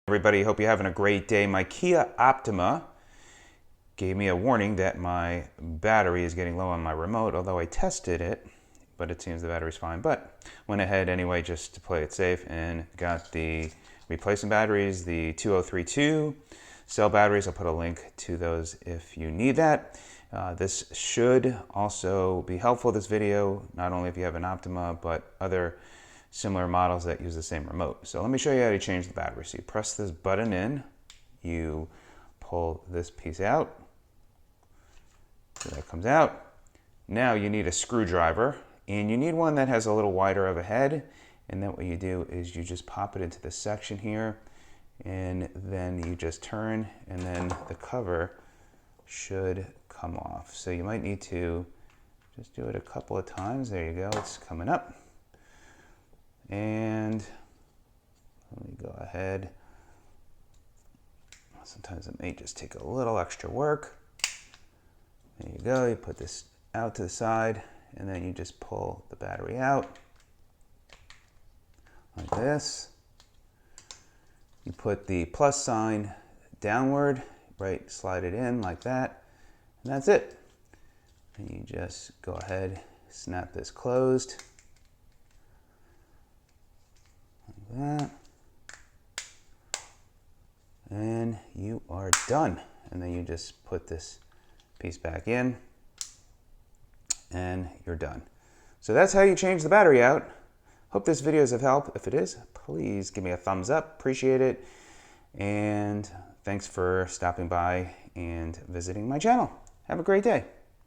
Everybody, hope you're having a great day. My Kia Optima gave me a warning that my battery is getting low on my remote, although I tested it, but it seems the battery's fine. But went ahead anyway just to play it safe and got the replacement batteries, the 2032 cell batteries. I'll put a link to those if you need that. This should also be helpful, this video, not only if you have an Optima, but other similar models that use the same remote. So let me show you how to change the battery. So you press this button in, you pull this piece out, so that comes out. Now you need a screwdriver, and you need one that has a little wider of a head, and then what you do is you just pop it into this section here, and then you just turn, and then the cover should come off. So you might need to just do it a couple of times. There you go, it's coming up. And let me go ahead. Sometimes it may just take a little extra work. There you go, you put this out to the side, and then you just pull the battery out like this. You put the plus sign downward, right, slide it in like that, and that's it. And you just go ahead, snap this closed. That, and you are done. And then you just put this piece back in and you're done. So that's how you change the battery out. Hope this video is of help. If it is, please give me a thumbs up, appreciate it, and thanks for stopping by and visiting my channel. Have a great day.